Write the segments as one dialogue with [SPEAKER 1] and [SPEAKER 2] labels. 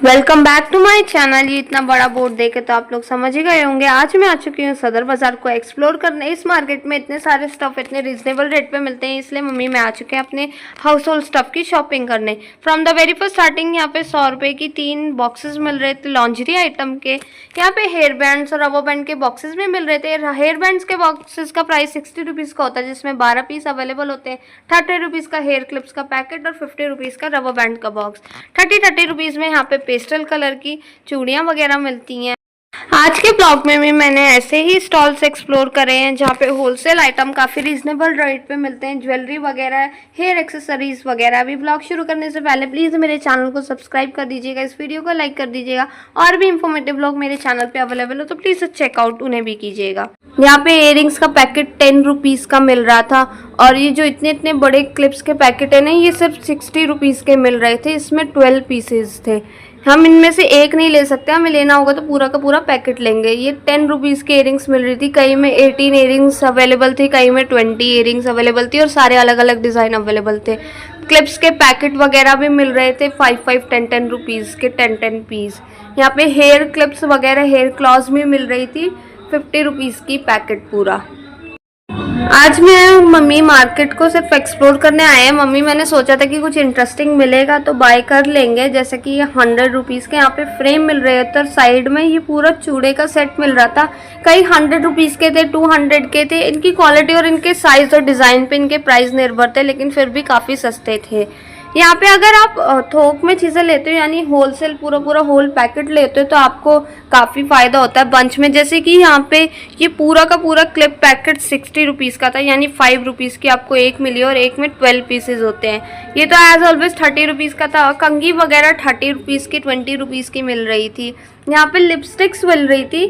[SPEAKER 1] Welcome back to my channel. ये इतना बड़ा बोर्ड देखे तो आप लोग समझ ही गए होंगे। आज मैं आ चुकी हूँ सदर बाजार को एक्सप्लोर करने। इस मार्केट में इतने सारे स्टफ इतने रीजनेबल रेट पे मिलते हैं, इसलिए मम्मी मैं आ चुके हैं अपने हाउस होल्ड स्टफ की शॉपिंग करने। From the very first starting यहाँ पे 100 रुपये की 3 बॉक्सेस मिल रहे थे लॉन्जरी आइटम के। यहाँ पे हेयर बैंड्स और रबर बैंड के बॉक्सेस भी मिल रहे थे। हेयर बैंड्स के बॉक्सेस का प्राइस 60 रुपीज़ का होता है, जिसमें 12 पीस अवेलेबल होते हैं। 30 रुपीज़ का हेयर क्लिप्स का पैकेट और 50 रुपीज़ का रबर बैंड का बॉक्स। 30 रुपीज़ में यहाँ पे पेस्टल कलर की चूड़ियाँ वगैरह मिलती हैं। आज के ब्लॉग में भी मैंने ऐसे ही स्टॉल्स एक्सप्लोर करे हैं जहाँ पे होलसेल आइटम काफ़ी रीजनेबल रेट पे मिलते हैं, ज्वेलरी वगैरह, हेयर एक्सेसरीज वगैरह। अभी ब्लॉग शुरू करने से पहले प्लीज़ मेरे चैनल को सब्सक्राइब कर दीजिएगा, इस वीडियो को लाइक कर दीजिएगा। और भी इंफॉर्मेटिव ब्लॉग मेरे चैनल पे अवेलेबल हो तो प्लीज़ चेकआउट उन्हें भी कीजिएगा। यहाँ पे इयरिंग्स का पैकेट 10 रुपीज़ का मिल रहा था, और ये जो इतने इतने बड़े क्लिप्स के पैकेट है ना, ये सिर्फ 60 रुपीज़ के मिल रहे थे। इसमें 12 पीसेज थे। हम इनमें से एक नहीं ले सकते, हमें लेना होगा तो पूरा का पूरा पैकेट लेंगे। ये 10 रुपीज़ की इयरिंग्स मिल रही थी, कहीं में 18 इयरिंग्स अवेलेबल थी, कहीं में 20 इयरिंग्स अवेलेबल थी, और सारे अलग अलग डिज़ाइन अवेलेबल थे। क्लिप्स के पैकेट वगैरह भी मिल रहे थे 5 10 रुपीज़ के 10 पीस। यहाँ पे हेयर क्लिप्स वगैरह, हेयर क्लॉज भी मिल रही थी 50 रुपीज़ की पैकेट पूरा। आज मैं मम्मी मार्केट को सिर्फ एक्सप्लोर करने आए हैं। मम्मी मैंने सोचा था कि कुछ इंटरेस्टिंग मिलेगा तो बाय कर लेंगे, जैसे कि ये 100 रुपीज़ के यहाँ पे फ्रेम मिल रहे थे, और साइड में ये पूरा चूड़े का सेट मिल रहा था। कई 100 रुपीज़ के थे, 200 के थे। इनकी क्वालिटी और इनके साइज़ और डिज़ाइन पे इनके प्राइस निर्भर थे, लेकिन फिर भी काफ़ी सस्ते थे। यहाँ पे अगर आप थोक में चीज़ें लेते हो, यानी होलसेल पूरा होल पैकेट लेते हो, तो आपको काफ़ी फ़ायदा होता है बंच में। जैसे कि यहाँ पे ये पूरा का पूरा क्लिप पैकेट 60 रुपीज़ का था, यानी 5 रुपीज़ की आपको एक मिली, और एक में 12 पीसेज होते हैं। ये तो एज ऑलवेज 30 रुपीज़ का था। कंघी वगैरह 30 रुपीज़ की, 20 रुपीज़ की मिल रही थी। यहाँ पे लिपस्टिक्स मिल रही थी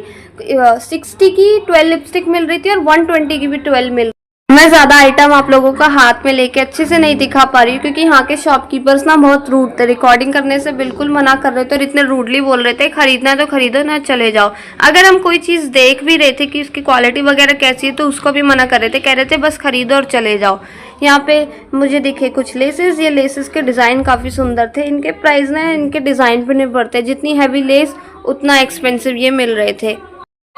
[SPEAKER 1] 60 की 12 लिपस्टिक मिल रही थी, और 120 की भी 12 मिल। मैं ज़्यादा आइटम आप लोगों का हाथ में लेके अच्छे से नहीं दिखा पा रही हूँ, क्योंकि यहाँ के शॉपकीपर्स ना बहुत रूड थे। रिकॉर्डिंग करने से बिल्कुल मना कर रहे थे, और इतने रूडली बोल रहे थे खरीदना है तो खरीदो, ना चले जाओ। अगर हम कोई चीज़ देख भी रहे थे कि उसकी क्वालिटी वगैरह कैसी है, तो उसको भी मना कर रहे थे, कह रहे थे बस खरीदो और चले जाओ। यहाँ पे मुझे दिखे कुछ लेसेस। ये लेसेस के डिज़ाइन काफ़ी सुंदर थे। इनके प्राइस ना इनके डिज़ाइन पर निर्भर थे, जितनी हैवी लेस उतना एक्सपेंसिव ये मिल रहे थे।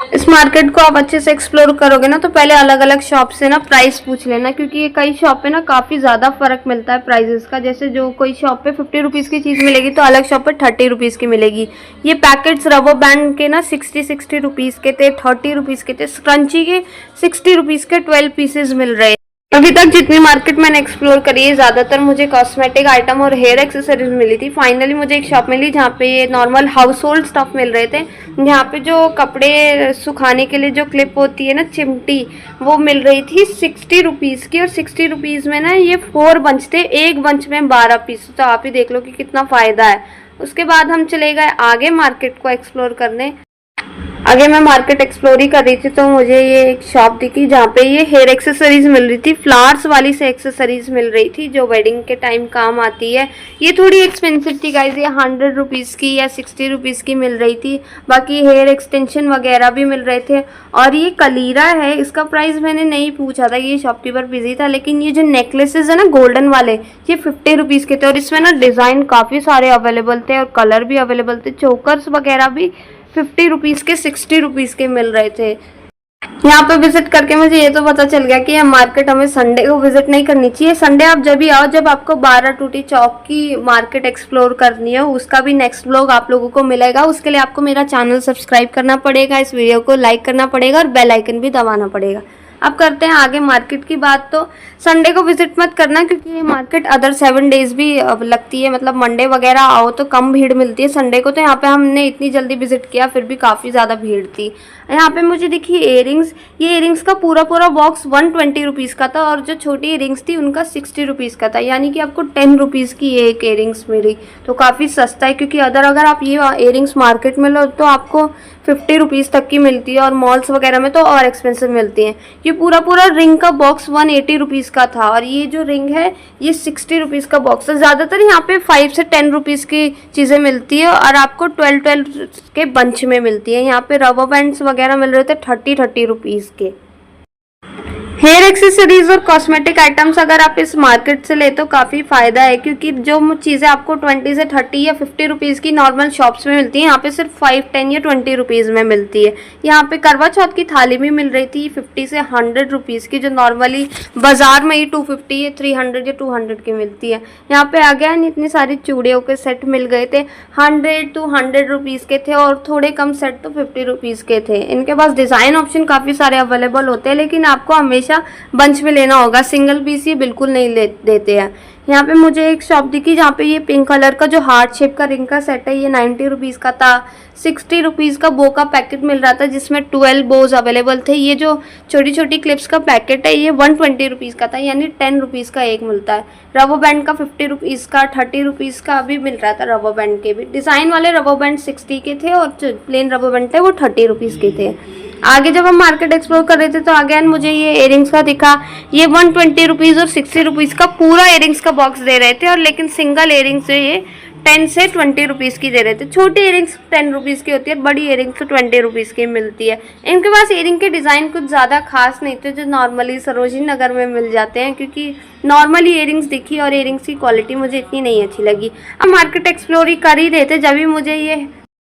[SPEAKER 1] इस मार्केट को आप अच्छे से एक्सप्लोर करोगे ना, तो पहले अलग अलग शॉप से ना प्राइस पूछ लेना, क्योंकि ये कई शॉप पे ना काफ़ी ज़्यादा फ़र्क मिलता है प्राइसेस का। जैसे जो कोई शॉप पे 50 रुपीज़ की चीज़ मिलेगी तो अलग शॉप पे 30 रुपीज़ की मिलेगी। ये पैकेट्स रबर बैंड के ना 60 रुपीज़ के थे, 30 रुपीज़ के थे। स्क्रंची के 60 रुपीज़ के 12 पीसेज मिल रहे हैं। अभी तक जितनी मार्केट मैंने एक्सप्लोर करी है, ज़्यादातर मुझे कॉस्मेटिक आइटम और हेयर एक्सेसरीज मिली थी। फाइनली मुझे एक शॉप मिली जहाँ पे ये नॉर्मल हाउस होल्ड स्टफ मिल रहे थे। यहाँ पे जो कपड़े सुखाने के लिए जो क्लिप होती है ना, चिमटी, वो मिल रही थी 60 रुपीज़ की, और 60 रुपीज़ में ना ये 4 बंच थे, एक बंच में 12 पीस। तो आप ही देख लो कि कितना फ़ायदा है। उसके बाद हम चले गए आगे मार्केट को एक्सप्लोर करने। आगे मैं मार्केट एक्सप्लोर ही कर रही थी, तो मुझे ये एक शॉप दिखी जहाँ पे ये हेयर एक्सेसरीज मिल रही थी। फ्लावर्स वाली से एक्सेसरीज मिल रही थी जो वेडिंग के टाइम काम आती है। ये थोड़ी एक्सपेंसिव थी गाइज, ये 100 रुपीज़ की या 60 रुपीज़ की मिल रही थी। बाकी हेयर एक्सटेंशन वगैरह भी मिल रहे थे। और ये कलीरा है, इसका प्राइस मैंने नहीं पूछा था, ये शॉपकीपर बिजी था। लेकिन ये जो नेकलेसेस है ना गोल्डन वाले, ये 50 रुपीज़ के थे, और इसमें ना डिज़ाइन काफ़ी सारे अवेलेबल थे और कलर भी अवेलेबल थे। चोकर्स वगैरह भी 50 रुपीज़ के 60 रुपीज़ के मिल रहे थे। यहाँ पे विजिट करके मुझे ये तो पता चल गया कि यह मार्केट हमें संडे को विजिट नहीं करनी चाहिए। संडे आप जब भी आओ जब आपको 12 टूटी चौक की मार्केट एक्सप्लोर करनी हो। उसका भी नेक्स्ट व्लॉग आप लोगों को मिलेगा। उसके लिए आपको मेरा चैनल सब्सक्राइब करना पड़ेगा, इस वीडियो को लाइक करना पड़ेगा, और बेल आइकन भी दबाना पड़ेगा। अब करते हैं आगे मार्केट की बात। तो संडे को विजिट मत करना, क्योंकि ये मार्केट अदर 7 डेज भी लगती है। मतलब मंडे वगैरह आओ तो कम भीड़ मिलती है। संडे को तो यहाँ पे हमने इतनी जल्दी विजिट किया, फिर भी काफ़ी ज़्यादा भीड़ थी। यहाँ पे मुझे दिखी इयरिंग्स। ये इयरिंग्स का पूरा बॉक्स 120 रुपीज़ का था, और जो छोटी इयरिंग्स थी उनका 60 रुपीज़ का था, यानी कि आपको 10 रुपीज़ की एक इयरिंग्स मिली। तो काफ़ी सस्ता है, क्योंकि अगर आप ये इयरिंग्स मार्केट में लो तो आपको 50 रुपीज़ तक की मिलती है, और मॉल्स वगैरह में तो और एक्सपेंसिव मिलती हैं। ये पूरा रिंग का बॉक्स 180 रुपीज़ का था, और ये जो रिंग है ये 60 रुपीज़ का बॉक्स है। ज़्यादातर यहाँ पे 5 से 10 रुपीज़ की चीज़ें मिलती है, और आपको 12 के बंच में मिलती है। यहाँ पे रबर बैंड्स वगैरह मिल रहे थे 30 रुपीज़ के। हेयर एक्सेसरीज और कॉस्मेटिक आइटम्स अगर आप इस मार्केट से ले तो काफ़ी फ़ायदा है, क्योंकि जो चीज़ें आपको 20 से 30 या 50 रुपीज़ की नॉर्मल शॉप्स में मिलती हैं, यहाँ पे सिर्फ 5, 10 या 20 रुपीज़ में मिलती है। यहाँ पे करवा चौथ की थाली भी मिल रही थी 50 से 100 रुपीज़ की, जो नॉर्मली बाजार में ही 250 या 300 या 200 की मिलती है। यहाँ पे आ गया इतनी सारी चूड़ियों के सेट मिल गए थे, 100 to 100 रुपीज़ के थे, और थोड़े कम सेट तो 50 रुपीज़ के थे। इनके पास डिज़ाइन ऑप्शन काफ़ी सारे अवेलेबल होते हैं, लेकिन आपको हमेशा बंच में लेना होगा, सिंगल पीस ये बिल्कुल नहीं देते हैं। यहाँ पे मुझे एक शॉप दिखी जहाँ पे ये पिंक कलर का जो हार्ट शेप का रिंग का सेट है, ये 90 रुपीज़ का था। 60 रुपीज़ का बो का पैकेट मिल रहा था, जिसमें 12 बोज अवेलेबल थे। ये जो छोटी छोटी क्लिप्स का पैकेट है, ये 120 रुपीज़ का था, यानी 10 रुपीज़ का एक मिलता है। रबर बैंड का 50 रुपीज़ का, 30 रुपीज़ का भी मिल रहा था। रबर बैंड के भी डिज़ाइन वाले रबर बैंड 60 के थे, और जो प्लेन रबर बैंड थे वो 30 रुपीज़ के थे। आगे जब हम मार्केट एक्सप्लोर कर रहे थे तो आगे मुझे ये इयरिंग्स का दिखा, ये 120 रुपीज़ और 60 रुपीज़ का पूरा इयरिंग्स का बॉक्स दे रहे थे, और लेकिन सिंगल इयरिंग्स ये 10 से 20 रुपीज़ की दे रहे थे। छोटी इयरिंग्स 10 रुपीज़ की होती है, बड़ी इयरिंग्स तो 20 रुपीज़ की मिलती है। इनके पास इयरिंग के डिज़ाइन कुछ ज़्यादा खास नहीं थे, जो नॉर्मली सरोजिनी नगर में मिल जाते हैं, क्योंकि नॉर्मली इयरिंग्स दिखी और इयरिंग्स की क्वालिटी मुझे इतनी नहीं अच्छी लगी। अब मार्केट एक्सप्लोर ही कर ही रहे थे, जब भी मुझे ये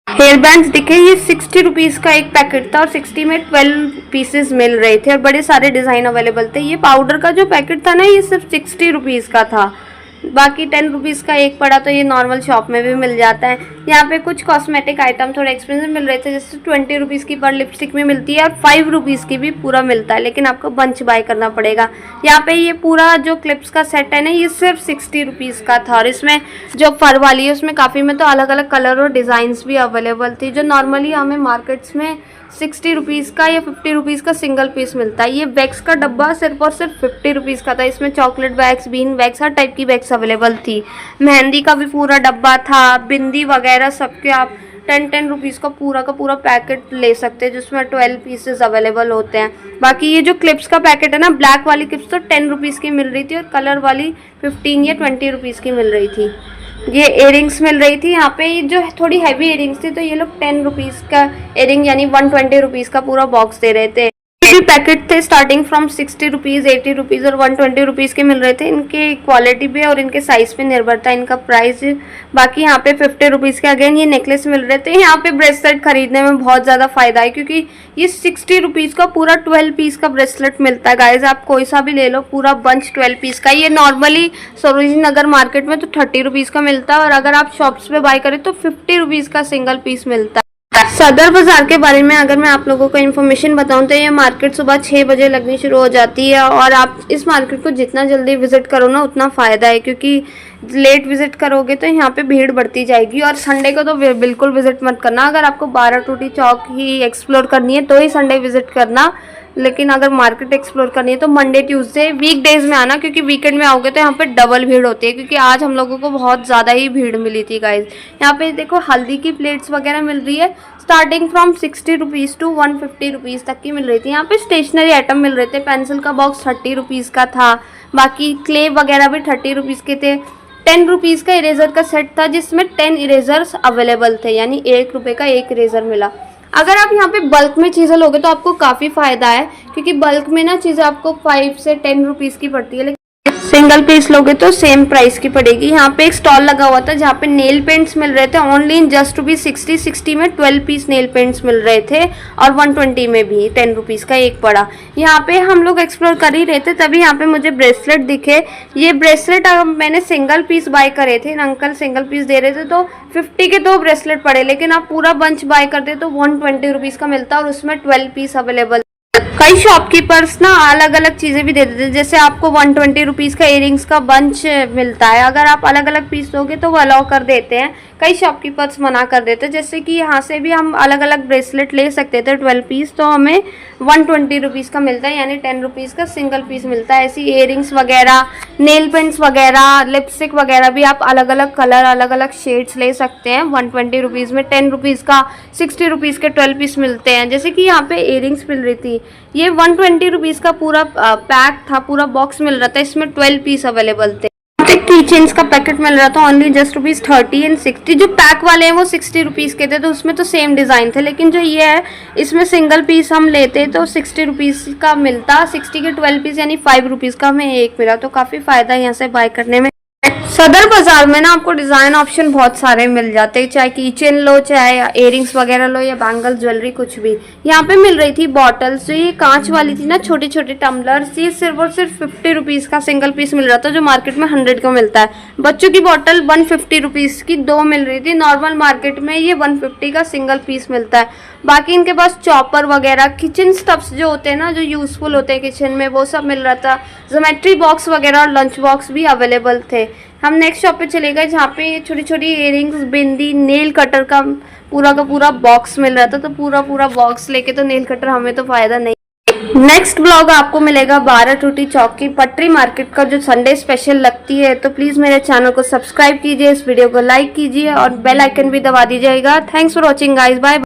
[SPEAKER 1] हेयर बैंड्स दिखे। ये 60 रुपीज़ का एक पैकेट था, और 60 में 12 पीसेस मिल रहे थे, और बड़े सारे डिज़ाइन अवेलेबल थे। ये पाउडर का जो पैकेट था ना, ये सिर्फ 60 रुपीज़ का था, बाकी 10 रुपीज़ का एक पड़ा, तो ये नॉर्मल शॉप में भी मिल जाता है। यहाँ पे कुछ कॉस्मेटिक आइटम थोड़े एक्सपेंसिव मिल रहे थे, जैसे 20 रुपीज़ की पर लिपस्टिक में मिलती है, और 5 रुपीज़ की भी पूरा मिलता है, लेकिन आपको बंच बाय करना पड़ेगा। यहाँ पे ये पूरा जो क्लिप्स का सेट है ना, ये सिर्फ 60 रुपीज़ का था, और इसमें जो फर वाली है उसमें काफ़ी में तो अलग अलग कलर और डिज़ाइंस भी अवेलेबल थी, जो नॉर्मली हमें मार्केट्स में 60 रुपीज़ का या 50 रुपीज़ का सिंगल पीस मिलता है। ये वैक्स का डब्बा सिर्फ और सिर्फ 50 रुपीज़ का था। इसमें चॉकलेट वैक्स, बीन वैक्स, हर टाइप की वैक्स अवेलेबल थी। मेहंदी का भी पूरा डब्बा था, बिंदी वगैरह सबके आप 10 रुपीज़ का पूरा पैकेट ले सकते हैं, जिसमें 12 पीसेस अवेलेबल होते हैं। बाकी ये जो क्लिप्स का पैकेट है ना, ब्लैक वाली क्लिप्स तो 10 रुपीज़ की मिल रही थी, और कलर वाली 15 या 20 रुपीज़ की मिल रही थी। ये इयरिंग्स मिल रही थी यहाँ पे, जो थोड़ी हैवी इयरिंग्स थी, तो ये लोग 10 रुपीज़ का इयरिंग यानी 120 रुपीज़ का पूरा बॉक्स दे रहे थे। भी पैकेट थे स्टार्टिंग फ्रॉम 60 रुपीज़, 80 रुपीज़ और 120 रुपीज़ के मिल रहे थे। इनके क्वालिटी पे और इनके साइज़ पे निर्भर था इनका प्राइस। बाकी यहाँ पे 50 रुपीज़ के अगेन ये नेकलेस मिल रहे थे। यहाँ पे ब्रेसलेट खरीदने में बहुत ज़्यादा फ़ायदा है, क्योंकि ये 60 रुपीज़ का पूरा 12 पीस का ब्रेसलेट मिलता है। गाइज आप कोई सा भी ले लो, पूरा बंच 12 पीस का। ये नॉर्मली सरोजिनी नगर मार्केट में तो 30 रुपीज़ का मिलता है, और अगर आप शॉप्स पे बाय करें तो 50 रुपीज़ का सिंगल पीस मिलता है। सदर बाज़ार के बारे में अगर मैं आप लोगों को इन्फॉर्मेशन बताऊं तो ये मार्केट सुबह 6 बजे लगनी शुरू हो जाती है, और आप इस मार्केट को जितना जल्दी विज़िट करो ना उतना फ़ायदा है, क्योंकि लेट विज़िट करोगे तो यहाँ पे भीड़ बढ़ती जाएगी। और संडे को तो बिल्कुल विज़िट मत करना। अगर आपको 12 टूटी चौक ही एक्सप्लोर करनी है तो ही संडे विज़िट करना, लेकिन अगर मार्केट एक्सप्लोर करनी है तो मंडे ट्यूसडे वीकडेज में आना, क्योंकि वीकेंड में आओगे तो यहाँ पे डबल भीड़ होती है। क्योंकि आज हम लोगों को बहुत ज़्यादा ही भीड़ मिली थी गाइज। यहाँ पे देखो हल्दी की प्लेट्स वगैरह मिल रही है, starting from 60 rupees to 150 rupees तक की मिल रही थी। यहाँ पे स्टेशनरी आइटम मिल रहे थे, पेंसिल का बॉक्स 30 रुपीज़ का था, बाकी क्ले वगैरह भी 30 रुपीज़ के थे। 10 रुपीज़ का इरेजर का सेट था, जिसमें 10 इरेजर्स अवेलेबल थे, यानी 1 रुपये का एक इरेजर मिला। अगर आप यहाँ पे बल्क में चीज़ें लोगे तो आपको काफ़ी फ़ायदा है, क्योंकि बल्क में ना चीज़ें आपको 5 से 10 रुपीज़ की पड़ती है, लेकिन सिंगल पीस लोगे तो सेम प्राइस की पड़ेगी। यहाँ पे एक स्टॉल लगा हुआ था जहाँ पे नेल पेंट्स मिल रहे थे ओनली इन जस्ट रुपीज़ 60 में 12 पीस नेल पेंट्स मिल रहे थे, और 120 में भी 10 रुपीज़ का एक पड़ा। यहाँ पे हम लोग एक्सप्लोर कर ही रहे थे, तभी यहाँ पे मुझे ब्रेसलेट दिखे। ये ब्रेसलेट मैंने सिंगल पीस बाय करे थे, अंकल सिंगल पीस दे रहे थे, तो 50 के 2 ब्रेसलेट पड़े, लेकिन आप पूरा बंच बाय करते तो 120 रुपीज़ का मिलता, और उसमें 12 पीस अवेलेबल। कई शॉपकीपर्स ना अलग अलग चीज़ें भी दे देते हैं, जैसे आपको 120 रुपीज़ का इयरिंग्स का बंच मिलता है, अगर आप अलग अलग पीस लोगे तो वो अलाउ कर देते हैं। कई शॉपकीपर्स मना कर देते हैं, जैसे कि यहाँ से भी हम अलग अलग ब्रेसलेट ले सकते थे 12 पीस, तो हमें 120 रुपीज़ का मिलता है, यानी 10 रुपीज़ का सिंगल पीस मिलता है। ऐसी इयरिंग्स वगैरह, नेल पेंट्स वगैरह, लिपस्टिक वगैरह भी आप अलग अलग कलर, अलग अलग शेड्स ले सकते हैं 120 रुपीज़ में। 10 रुपीज़ का 60 रुपीज़ के 12 पीस मिलते हैं। जैसे कि यहाँ पे इयरिंग्स मिल रही थी, ये 120 रुपीज़ का पूरा पैक था, पूरा बॉक्स मिल रहा था, इसमें 12 पीस अवेलेबल थे। की चेन्स का पैकेट मिल रहा था ओनली जस्ट ₹30 एंड 60। जो पैक वाले हैं वो ₹60 के थे, तो उसमें तो सेम डिज़ाइन थे, लेकिन जो ये है इसमें सिंगल पीस हम लेते तो ₹60 का मिलता। 60 के 12 पीस यानी ₹5 का हमें एक मिला, तो काफ़ी फ़ायदा है यहाँ से बाय करने में। सदर बाजार में ना आपको डिज़ाइन ऑप्शन बहुत सारे मिल जाते हैं, चाहे किचन लो, चाहे इयरिंग्स वगैरह लो, या बैंगल ज्वेलरी कुछ भी। यहाँ पे मिल रही थी बॉटल्स, जो ये कांच वाली थी ना, छोटे छोटे टम्बलर्स, ये सिर्फ और सिर्फ ₹50 का सिंगल पीस मिल रहा था, जो मार्केट में 100 का मिलता है। बच्चों की बॉटल ₹150 की 2 मिल रही थी, नॉर्मल मार्केट में ये 150 का सिंगल पीस मिलता है। बाकी इनके पास चॉपर वगैरह, किचन स्टफ्स जो होते हैं ना, जो यूज़फुल होते हैं किचन में, वो सब मिल रहा था। ज्योमेट्री बॉक्स वगैरह और लंच बॉक्स भी अवेलेबल थे। हम नेक्स्ट शॉप पे चले गए, जहाँ पे छोटी छोटी इयरिंग्स, बिंदी, नेल कटर का पूरा बॉक्स मिल रहा था, तो पूरा बॉक्स लेके तो नेल कटर हमें तो फ़ायदा नहीं। नेक्स्ट ब्लॉग आपको मिलेगा 12 टूटी चौक की पटरी मार्केट का, जो संडे स्पेशल लगती है। तो प्लीज़ मेरे चैनल को सब्सक्राइब कीजिए, इस वीडियो को लाइक कीजिए और बेल आइकन भी दबा दीजिएगा। Thanks for watching guys, bye.